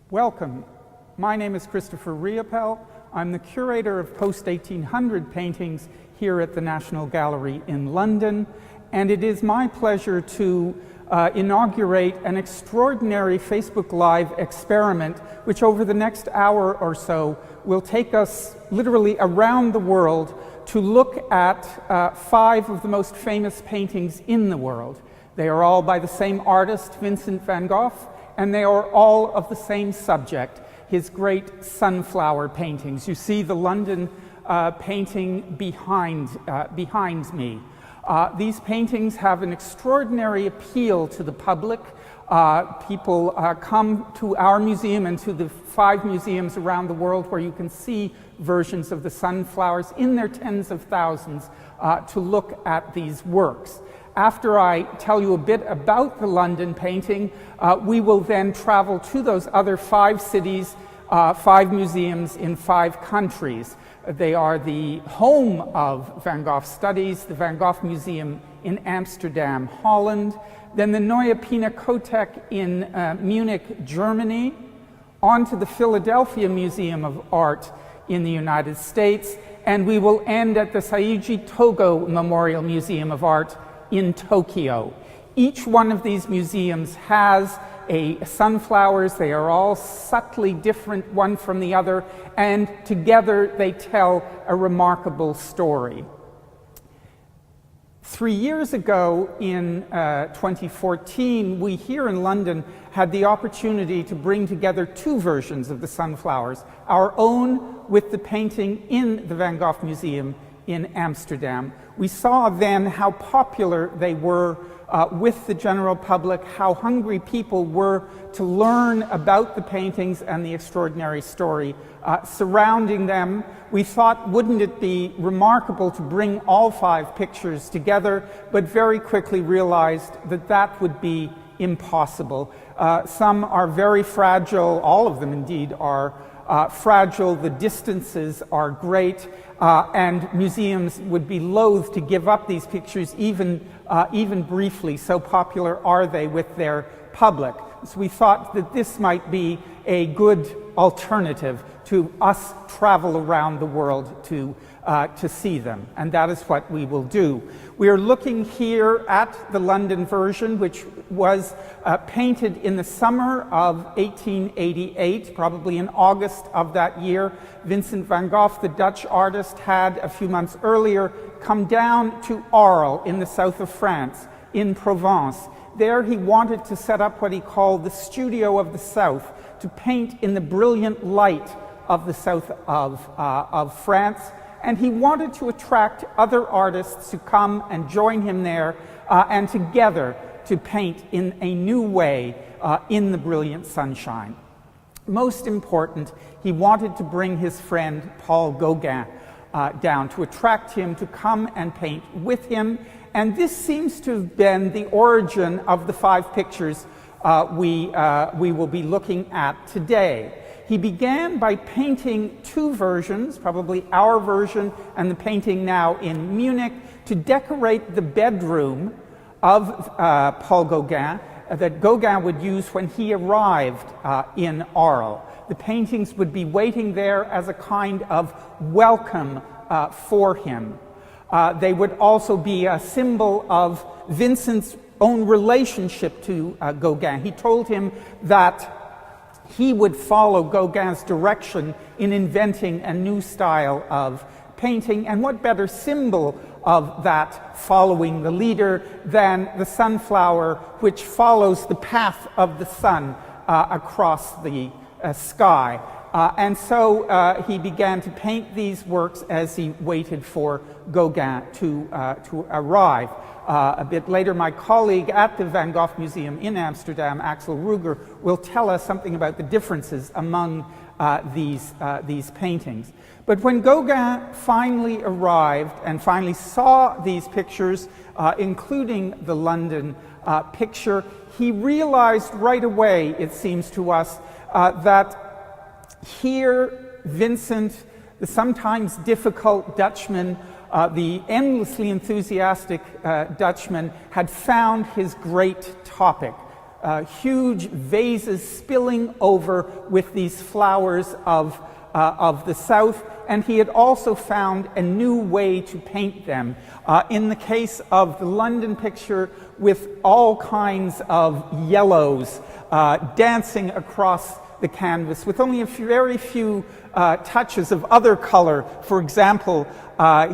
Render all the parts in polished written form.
Welcome. My name is Christopher Riopel. I'm the curator of post-1800 paintings here at the National Gallery in London, and it is my pleasure to inaugurate an extraordinary Facebook Live experiment which over the next hour or so will take us literally around the world to look at 5 of the most famous paintings in the world. They are all by the same artist, Vincent van Gogh, and they are all of the same subject, his great sunflower paintings. You see the London painting behind me. These paintings have an extraordinary appeal to the public. People come to our museum and to the 5 museums around the world where you can see versions of the sunflowers in their tens of thousands to look at these works. After I tell you a bit about the London painting, we will then travel to those other 5 cities, 5 museums in 5 countries. They are the home of Van Gogh studies, the Van Gogh Museum in Amsterdam, Holland, then the Neue Pinakothek in Munich, Germany, on to the Philadelphia Museum of Art in the United States, and we will end at the Saiji Togo Memorial Museum of Art in Tokyo. Each one of these museums has sunflowers. They are all subtly different one from the other, and together they tell a remarkable story. 3 years ago, in 2014, we here in London had the opportunity to bring together 2 versions of the sunflowers, our own with the painting in the Van Gogh Museum in Amsterdam. We saw then how popular they were with the general public, how hungry people were to learn about the paintings and the extraordinary story surrounding them. We thought, wouldn't it be remarkable to bring all 5 pictures together, but very quickly realized that that would be impossible. Some are very fragile, all of them indeed are fragile, the distances are great, and museums would be loath to give up these pictures even briefly, so popular are they with their public. So we thought that this might be a good alternative to us travel around the world to see them, and that is what we will do. We are looking here at the London version, which was painted in the summer of 1888, probably in August of that year. Vincent van Gogh, the Dutch artist, had a few months earlier come down to Arles in the south of France, in Provence. There he wanted to set up what he called the Studio of the South, to paint in the brilliant light of the south of France. And he wanted to attract other artists to come and join him there and together to paint in a new way in the brilliant sunshine. Most important, he wanted to bring his friend Paul Gauguin down, to attract him to come and paint with him. And this seems to have been the origin of the 5 pictures we will be looking at today. He began by painting 2 versions, probably our version and the painting now in Munich, to decorate the bedroom of Paul Gauguin that Gauguin would use when he arrived in Arles. The paintings would be waiting there as a kind of welcome for him. They would also be a symbol of Vincent's own relationship to Gauguin. He told him that he would follow Gauguin's direction in inventing a new style of painting, and what better symbol of that following the leader than the sunflower, which follows the path of the sun across the sky. And so he began to paint these works as he waited for Gauguin to arrive. A bit later, my colleague at the Van Gogh Museum in Amsterdam, Axel Ruger, will tell us something about the differences among these paintings. But when Gauguin finally arrived and finally saw these pictures, including the London picture, he realized right away, it seems to us, that here Vincent, the sometimes difficult Dutchman, the endlessly enthusiastic Dutchman, had found his great topic. huge vases spilling over with these flowers of the south, and he had also found a new way to paint them. In the case of the London picture, with all kinds of yellows dancing across the canvas, with only very few touches of other color. For example,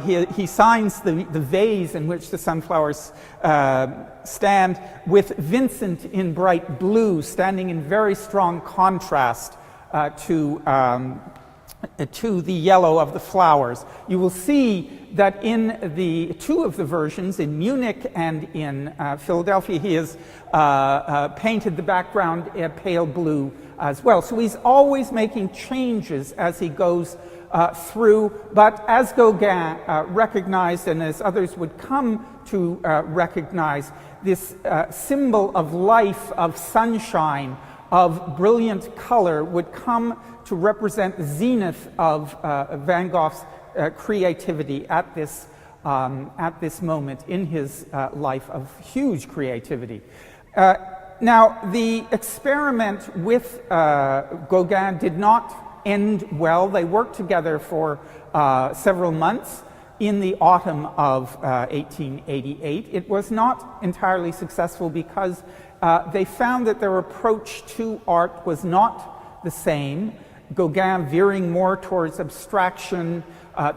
he signs the vase in which the sunflowers stand with Vincent in bright blue, standing in very strong contrast to the yellow of the flowers. You will see that in the two of the versions, in Munich and in Philadelphia, he has painted the background a pale blue as well. So he's always making changes as he goes through, but as Gauguin recognized, and as others would come to recognize, this symbol of life, of sunshine, of brilliant color would come to represent the zenith of Van Gogh's creativity at this moment in his life of huge creativity. Now, the experiment with Gauguin did not end well. They worked together for several months in the autumn of 1888. It was not entirely successful because they found that their approach to art was not the same. Gauguin veering more towards abstraction,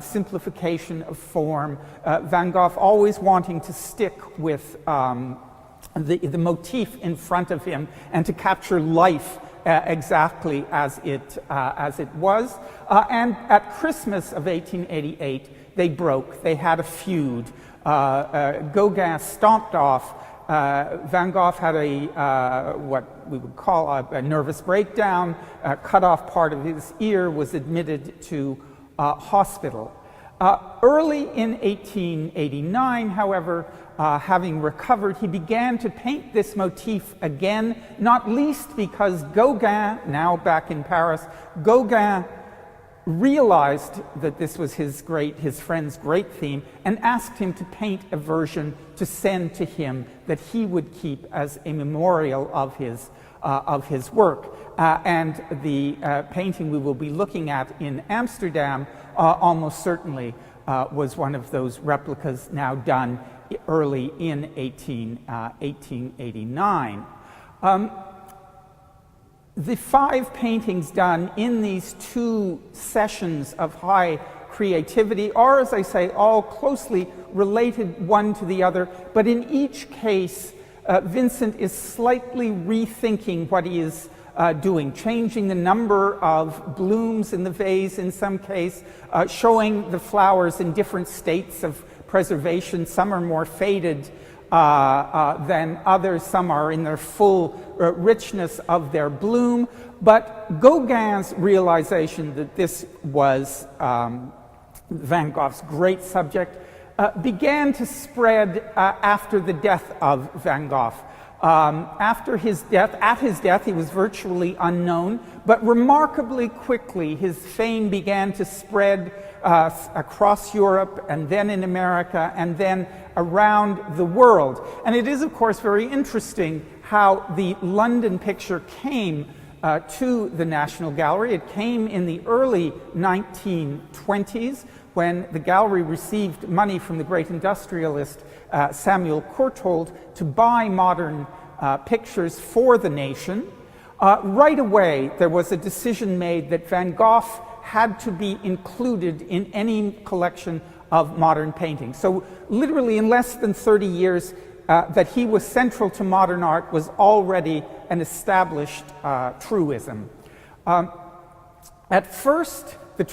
simplification of form. Van Gogh always wanting to stick with the motif in front of him and to capture life exactly as it was. And at Christmas of 1888, they broke. They had a feud. Gauguin stomped off. Van Gogh had what we would call a nervous breakdown, cut off part of his ear, was admitted to hospital. Early in 1889, however, having recovered, he began to paint this motif again, not least because Gauguin, now back in Paris, Gauguin realized that this was his friend's great theme, and asked him to paint a version to send to him that he would keep as a memorial of his work. And the painting we will be looking at in Amsterdam almost certainly was one of those replicas now done early in 1889. The 5 paintings done in these 2 sessions of high creativity are, as I say, all closely related one to the other, but in each case, Vincent is slightly rethinking what he is doing, changing the number of blooms in the vase in some case, showing the flowers in different states of preservation. Some are more faded than others, some are in their full richness of their bloom. But Gauguin's realization that this was Van Gogh's great subject began to spread after the death of Van Gogh. At his death, he was virtually unknown, but remarkably quickly his fame began to spread across Europe, and then in America, and then around the world. And it is, of course, very interesting how the London picture came to the National Gallery. It came in the early 1920s when the gallery received money from the great industrialist Samuel Courtauld to buy modern pictures for the nation. Right away, there was a decision made that Van Gogh had to be included in any collection of modern painting. So literally in less than 30 years, that he was central to modern art was already an established truism. At first, the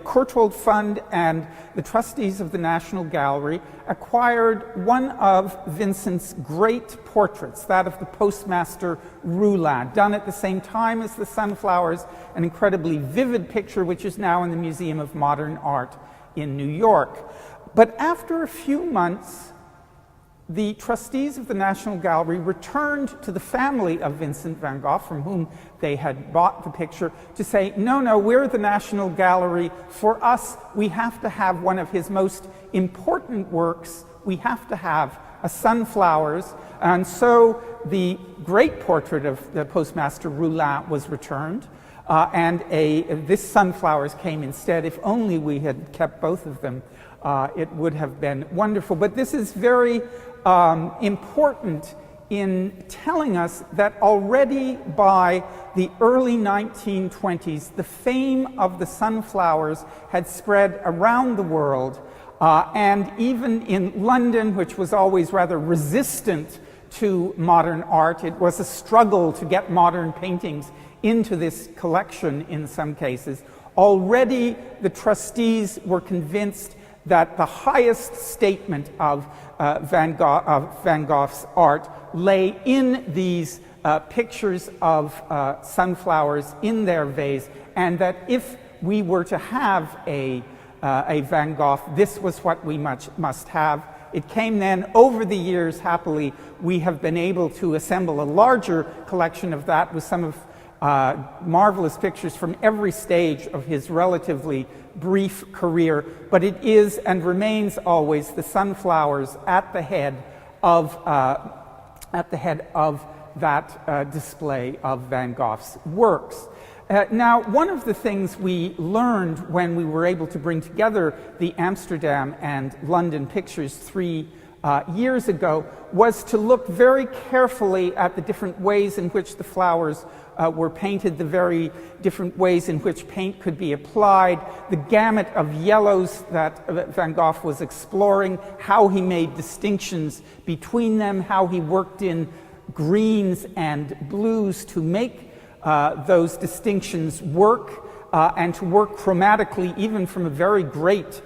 Courtauld Fund and the trustees of the National Gallery acquired one of Vincent's great portraits, that of the postmaster Roulin, done at the same time as the sunflowers, an incredibly vivid picture which is now in the Museum of Modern Art in New York. But after a few months, the trustees of the National Gallery returned to the family of Vincent van Gogh, from whom they had bought the picture, to say, no, we're the National Gallery. For us, we have to have one of his most important works. We have to have a sunflowers. And so the great portrait of the Postmaster Roulin was returned, and this sunflowers came instead. If only we had kept both of them, it would have been wonderful. But this is very important in telling us that already by the early 1920s, the fame of the sunflowers had spread around the world, and even in London, which was always rather resistant to modern art, it was a struggle to get modern paintings into this collection in some cases. Already the trustees were convinced that the highest statement of Van Gogh's art lay in these pictures of sunflowers in their vase, and that if we were to have a Van Gogh, this was what we must have. It came then. Over the years, happily, we have been able to assemble a larger collection of that with some of marvelous pictures from every stage of his relatively brief career, but it is and remains always the sunflowers at the head of that display of Van Gogh's works. Now, one of the things we learned when we were able to bring together the Amsterdam and London pictures 3 years ago was to look very carefully at the different ways in which the flowers were painted, the very different ways in which paint could be applied, the gamut of yellows that Van Gogh was exploring, how he made distinctions between them, how he worked in greens and blues to make those distinctions work, and to work chromatically even from a very great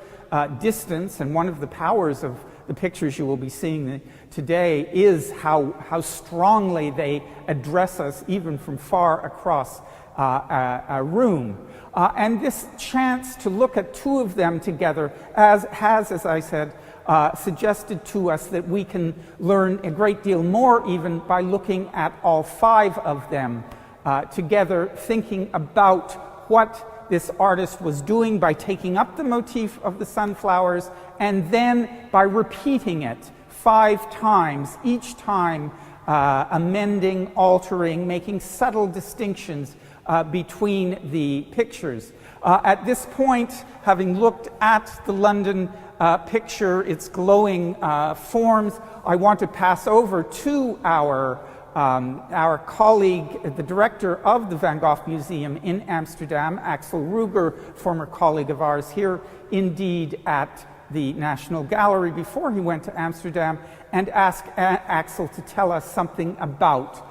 distance. And one of the powers of the pictures you will be seeing today is how strongly they address us even from far across a room. And this chance to look at 2 of them together as I said, suggested to us that we can learn a great deal more even by looking at all 5 of them together, thinking about what this artist was doing by taking up the motif of the sunflowers and then by repeating it 5 times, each time amending, altering, making subtle distinctions between the pictures. At this point, having looked at the London picture, its glowing forms, I want to pass over to our colleague, the director of the Van Gogh Museum in Amsterdam, Axel Ruger, former colleague of ours here, indeed at the National Gallery before he went to Amsterdam, and ask Axel to tell us something about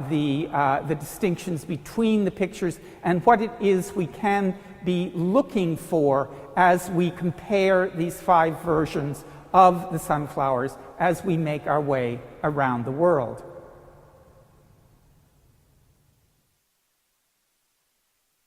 the distinctions between the pictures and what it is we can be looking for as we compare these 5 versions of the sunflowers as we make our way around the world.